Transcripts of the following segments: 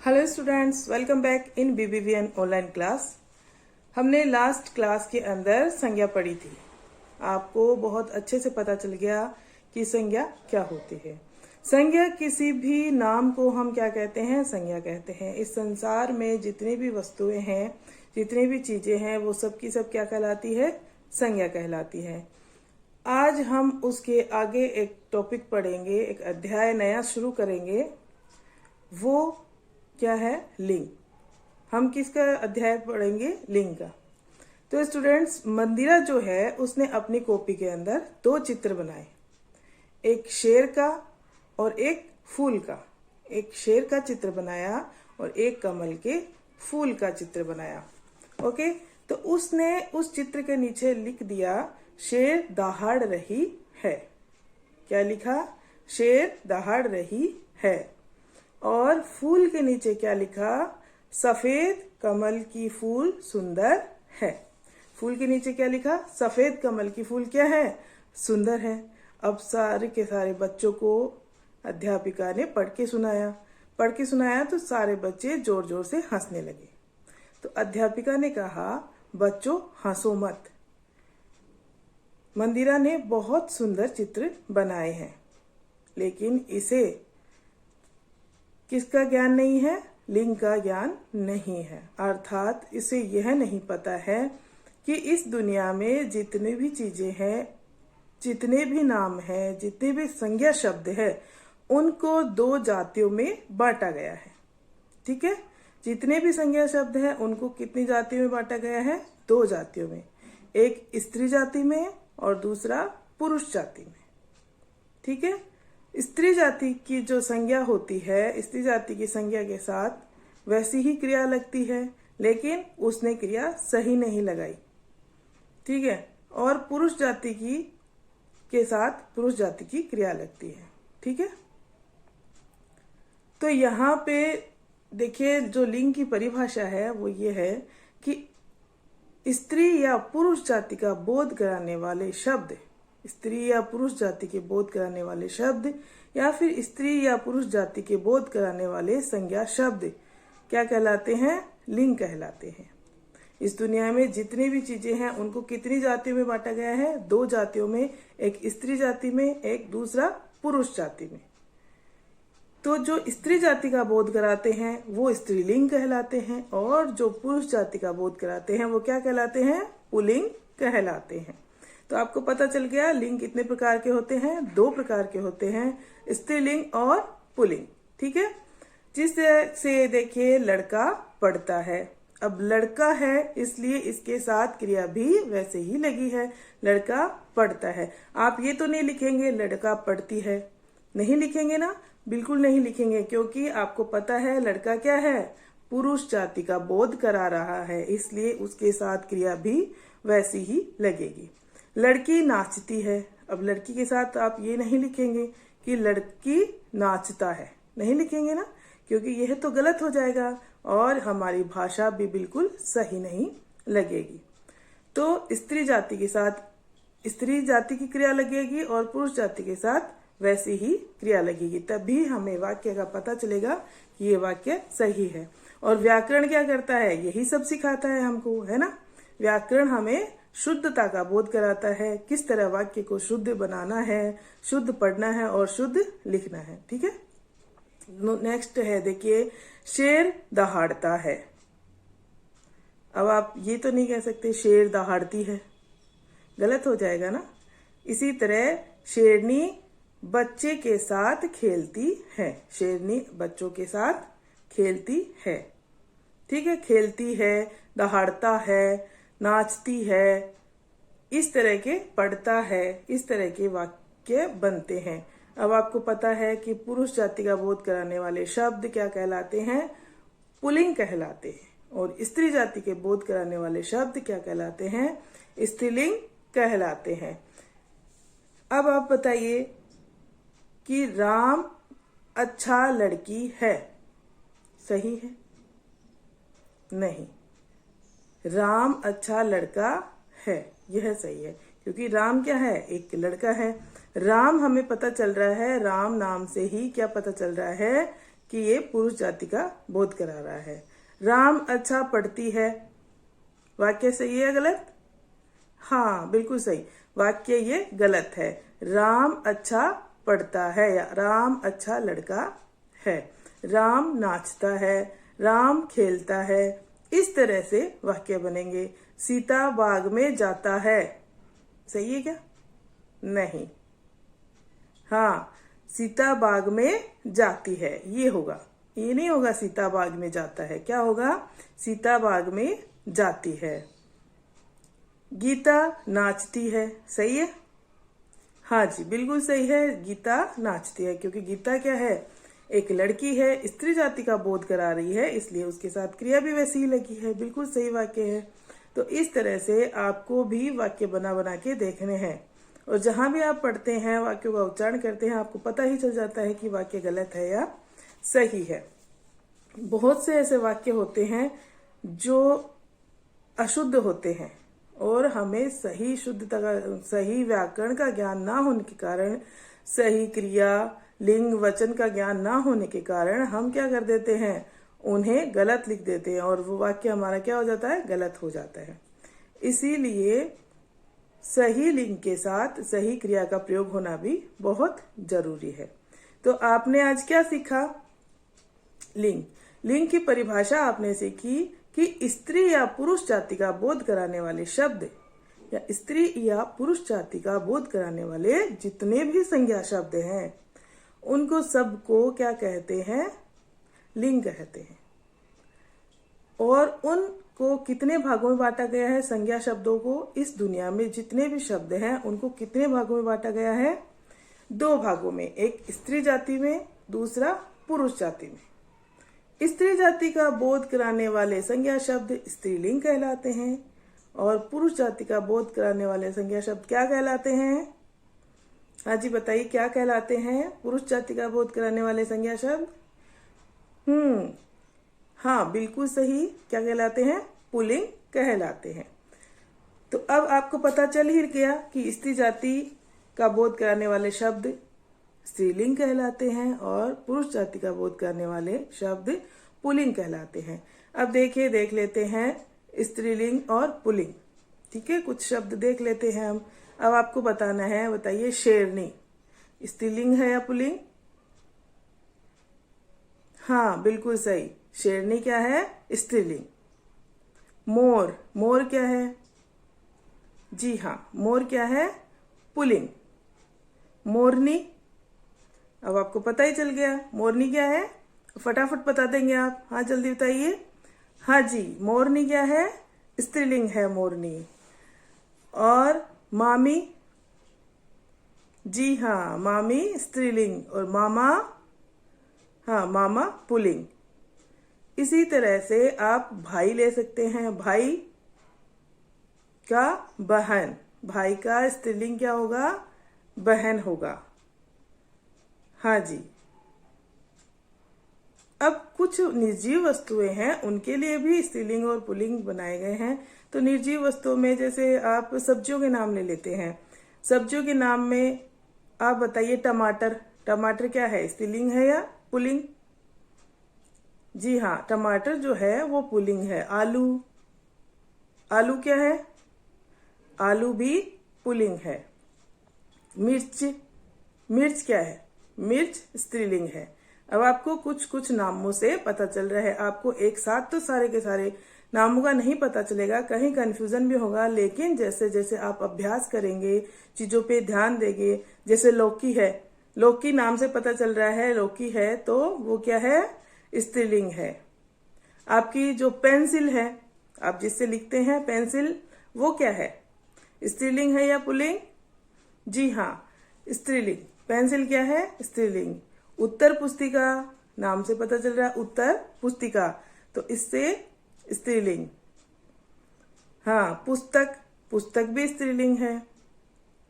Hello students, welcome back in BBVN online class. हमने last class के अंदर संज्ञा पढ़ी थी। आपको बहुत अच्छे से पता चल गया कि संज्ञा क्या होती है। संज्ञा किसी भी नाम को हम क्या कहते हैं? संज्ञा कहते हैं। इस संसार में जितनी भी वस्तुएं हैं, जितनी भी चीजें हैं, वो सब की सब क्या कहलाती है? संज्ञा कहलाती है। आज हम उसके आगे एक टॉपिक पढ़ेंगे, एक अध्याय नया शुरू करेंगे। वो क्या है? लिंग। हम किसका अध्याय पढ़ेंगे? लिंग का। तो स्टूडेंट्स, मंदिरा जो है उसने अपनी कॉपी के अंदर दो चित्र बनाए, एक शेर का और एक फूल का। एक शेर का चित्र बनाया और एक कमल के फूल का चित्र बनाया। ओके, तो उसने उस चित्र के नीचे लिख दिया, शेर दहाड़ रही है। क्या लिखा? शेर दहाड़ रही है। और फूल के नीचे क्या लिखा? सफेद कमल की फूल सुंदर है। फूल के नीचे क्या लिखा? सफेद कमल की फूल क्या है? सुंदर है। अब सारे के सारे बच्चों को अध्यापिका ने पढ़ के सुनाया तो सारे बच्चे जोर जोर से हंसने लगे। तो अध्यापिका ने कहा, बच्चों हंसो मत, मंदिरा ने बहुत सुंदर चित्र बनाए हैं, लेकिन इसे किसका ज्ञान नहीं है? लिंग का ज्ञान नहीं है। अर्थात इसे यह नहीं पता है कि इस दुनिया में जितनी भी चीजें हैं, जितने भी नाम हैं, जितने भी संज्ञा शब्द है, उनको दो जातियों में बांटा गया है। ठीक है, जितने भी संज्ञा शब्द है उनको कितनी जातियों में बांटा गया है? दो जातियों में। एक स्त्री जाति में और दूसरा पुरुष जाति में। ठीक है, स्त्री जाति की जो संज्ञा होती है, स्त्री जाति की संज्ञा के साथ वैसी ही क्रिया लगती है, लेकिन उसने क्रिया सही नहीं लगाई। ठीक है, और पुरुष जाति की के साथ पुरुष जाति की क्रिया लगती है। ठीक है, तो यहाँ पे देखिए, जो लिंग की परिभाषा है वो ये है कि स्त्री या पुरुष जाति का बोध कराने वाले शब्द, स्त्री या पुरुष जाति के बोध कराने वाले शब्द, या फिर स्त्री या पुरुष जाति के बोध कराने वाले संज्ञा शब्द क्या कहलाते हैं? लिंग कहलाते हैं। इस दुनिया में जितनी भी चीजें हैं उनको कितनी जातियों में बांटा गया है? दो जातियों में, एक स्त्री जाति में, एक दूसरा पुरुष जाति में। तो जो स्त्री जाति का बोध कराते हैं वो स्त्रीलिंग कहलाते हैं, और जो पुरुष जाति का बोध कराते हैं वो क्या कहलाते हैं? पुल्लिंग कहलाते हैं। तो आपको पता चल गया लिंग कितने प्रकार के होते हैं? दो प्रकार के होते हैं, स्त्रीलिंग और पुल्लिंग। ठीक है, जिससे देखिए लड़का पढ़ता है। अब लड़का है इसलिए इसके साथ क्रिया भी वैसे ही लगी है, लड़का पढ़ता है। आप ये तो नहीं लिखेंगे लड़का पढ़ती है, नहीं लिखेंगे ना? बिल्कुल नहीं लिखेंगे, क्योंकि आपको पता है लड़का क्या है? पुरुष जाति का बोध करा रहा है, इसलिए उसके साथ क्रिया भी वैसी ही लगेगी। लड़की नाचती है, अब लड़की के साथ आप ये नहीं लिखेंगे कि लड़की नाचता है, नहीं लिखेंगे ना, क्योंकि यह तो गलत हो जाएगा और हमारी भाषा भी बिल्कुल सही नहीं लगेगी। तो स्त्री जाति के साथ स्त्री जाति की क्रिया लगेगी और पुरुष जाति के साथ वैसी ही क्रिया लगेगी, तभी हमें वाक्य का पता चलेगा कि ये वाक्य सही है। और व्याकरण क्या करता है? यही सब सिखाता है हमको, है ना? व्याकरण हमें शुद्धता का बोध कराता है, किस तरह वाक्य को शुद्ध बनाना है, शुद्ध पढ़ना है और शुद्ध लिखना है। ठीक है, नेक्स्ट है, देखिए, शेर दहाड़ता है। अब आप ये तो नहीं कह सकते शेर दहाड़ती है, गलत हो जाएगा ना। इसी तरह शेरनी बच्चे के साथ खेलती है, शेरनी बच्चों के साथ खेलती है। ठीक है, खेलती है, दहाड़ता है, नाचती है, इस तरह के पढ़ता है, इस तरह के वाक्य बनते हैं। अब आपको पता है कि पुरुष जाति का बोध कराने वाले शब्द क्या कहलाते हैं? पुल्लिंग कहलाते हैं, और स्त्री जाति के बोध कराने वाले शब्द क्या कहलाते हैं? स्त्रीलिंग कहलाते हैं। अब आप बताइए कि राम अच्छा लड़की है, सही है? नहीं, राम अच्छा लड़का है, यह सही है, क्योंकि राम क्या है? एक लड़का है। राम हमें पता चल रहा है, राम नाम से ही क्या पता चल रहा है कि ये पुरुष जाति का बोध करा रहा है। राम अच्छा पढ़ती है, वाक्य सही है गलत? हाँ बिल्कुल सही, वाक्य ये गलत है। राम अच्छा पढ़ता है या राम अच्छा लड़का है। राम नाचता है, राम खेलता है, इस तरह से वाक्य बनेंगे। सीता बाग में जाता है, सही है क्या? नहीं, हाँ सीता बाग में जाती है ये होगा, ये नहीं होगा सीता बाग में जाता है। क्या होगा? सीता बाग में जाती है। गीता नाचती है, सही है? हाँ जी बिल्कुल सही है, गीता नाचती है, क्योंकि गीता क्या है? एक लड़की है, स्त्री जाति का बोध करा रही है, इसलिए उसके साथ क्रिया भी वैसी ही लगी है। बिल्कुल सही वाक्य है। तो इस तरह से आपको भी वाक्य बना बना के देखने हैं, और जहां भी आप पढ़ते हैं वाक्यों का उच्चारण करते हैं आपको पता ही चल जाता है कि वाक्य गलत है या सही है। बहुत से ऐसे वाक्य होते हैं जो अशुद्ध होते हैं, और हमें सही शुद्धता का, सही व्याकरण का ज्ञान ना होने के कारण, सही क्रिया लिंग वचन का ज्ञान ना होने के कारण हम क्या कर देते हैं? उन्हें गलत लिख देते हैं, और वो वाक्य हमारा क्या हो जाता है? गलत हो जाता है। इसीलिए सही लिंग के साथ सही क्रिया का प्रयोग होना भी बहुत जरूरी है। तो आपने आज क्या सीखा? लिंग। लिंग की परिभाषा आपने सीखी कि स्त्री या पुरुष जाति का बोध कराने वाले शब्द, या स्त्री या पुरुष जाति का बोध कराने वाले जितने भी संज्ञा शब्द हैं उनको सबको क्या कहते हैं? लिंग कहते हैं। और उनको कितने भागों में बांटा गया है? संज्ञा शब्दों को इस दुनिया में जितने भी शब्द हैं उनको कितने भागों में बांटा गया है? 2 भागों में, एक स्त्री जाति में, दूसरा पुरुष जाति में। स्त्री जाति का बोध कराने वाले संज्ञा शब्द स्त्रीलिंग कहलाते हैं, और पुरुष जाति का बोध कराने वाले संज्ञा शब्द क्या कहलाते हैं? हाँ जी बताइए, क्या कहलाते हैं पुरुष जाति का बोध कराने वाले संज्ञा शब्द? हाँ बिल्कुल सही, क्या कहलाते हैं? पुल्लिंग कहलाते हैं। तो अब आपको पता चल ही गया कि स्त्री जाति का बोध कराने वाले शब्द स्त्रीलिंग कहलाते हैं, और पुरुष जाति का बोध करने वाले शब्द पुल्लिंग कहलाते हैं। अब देखिए, देख लेते हैं स्त्रीलिंग और पुल्लिंग। ठीक है, कुछ शब्द देख लेते हैं हम। अब आपको बताना है, बताइए शेरनी स्त्रीलिंग है या पुल्लिंग? हाँ बिल्कुल सही, शेरनी क्या है? स्त्रीलिंग। मोर, मोर क्या है? जी हाँ, मोर क्या है? पुल्लिंग। मोरनी, अब आपको पता ही चल गया मोरनी क्या है, फटाफट बता देंगे आप। हाँ जल्दी बताइए। हाँ जी, मोरनी क्या है? स्त्रीलिंग है मोरनी। और मामी, जी हाँ, मामी स्त्रीलिंग, और मामा, हाँ मामा पुल्लिंग। इसी तरह से आप भाई ले सकते हैं, भाई का बहन, भाई का स्त्रीलिंग क्या होगा? बहन होगा। हाँ जी। अब कुछ निर्जीव वस्तुएं हैं, उनके लिए भी स्त्रीलिंग और पुल्लिंग बनाए गए हैं। तो निर्जीव वस्तुओं में जैसे आप सब्जियों के नाम ले लेते हैं, सब्जियों के नाम में आप बताइए टमाटर, टमाटर क्या है? स्त्रीलिंग है या पुल्लिंग? जी हाँ, टमाटर जो है वो पुल्लिंग है। आलू, आलू क्या है? आलू भी पुल्लिंग है। मिर्च, मिर्च क्या है? मिर्च स्त्रीलिंग है। अब आपको कुछ कुछ नामों से पता चल रहा है, आपको एक साथ तो सारे के सारे नामों का नहीं पता चलेगा, कहीं कंफ्यूजन भी होगा, लेकिन जैसे जैसे आप अभ्यास करेंगे, चीजों पे ध्यान देंगे, जैसे लौकी है, लौकी नाम से पता चल रहा है लौकी है, तो वो क्या है? स्त्रीलिंग है। आपकी जो पेंसिल है, आप जिससे लिखते हैं पेंसिल, वो क्या है? स्त्रीलिंग है या पुल्लिंग? जी हाँ, स्त्रीलिंग। पेंसिल क्या है? स्त्रीलिंग। उत्तर पुस्तिका नाम से पता चल रहा है, उत्तर पुस्तिका, तो इससे स्त्रीलिंग। हाँ, पुस्तक, पुस्तक भी स्त्रीलिंग है।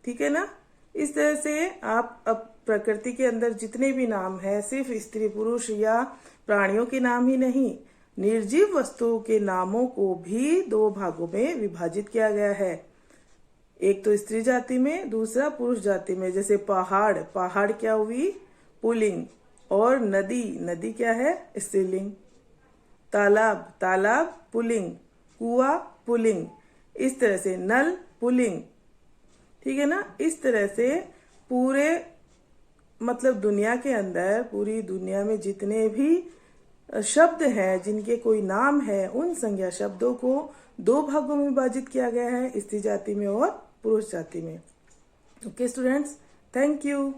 ठीक है ना? इस तरह से आप अब प्रकृति के अंदर जितने भी नाम है, सिर्फ स्त्री पुरुष या प्राणियों के नाम ही नहीं, निर्जीव वस्तुओं के नामों को भी 2 भागों में विभाजित किया गया है। एक तो स्त्री जाति में, दूसरा पुरुष जाति में। जैसे पहाड़, पहाड़ क्या हुई? पुल्लिंग। और नदी, नदी क्या है? स्त्रीलिंग। तालाब, तालाब पुल्लिंग। कुआं पुल्लिंग। इस तरह से नल पुल्लिंग। ठीक है ना? इस तरह से पूरे मतलब दुनिया के अंदर, पूरी दुनिया में जितने भी शब्द हैं जिनके कोई नाम है, उन संज्ञा शब्दों को 2 भागों में विभाजित किया गया है, स्त्री जाति में और पुरुष जाति में। Okay students, thank you.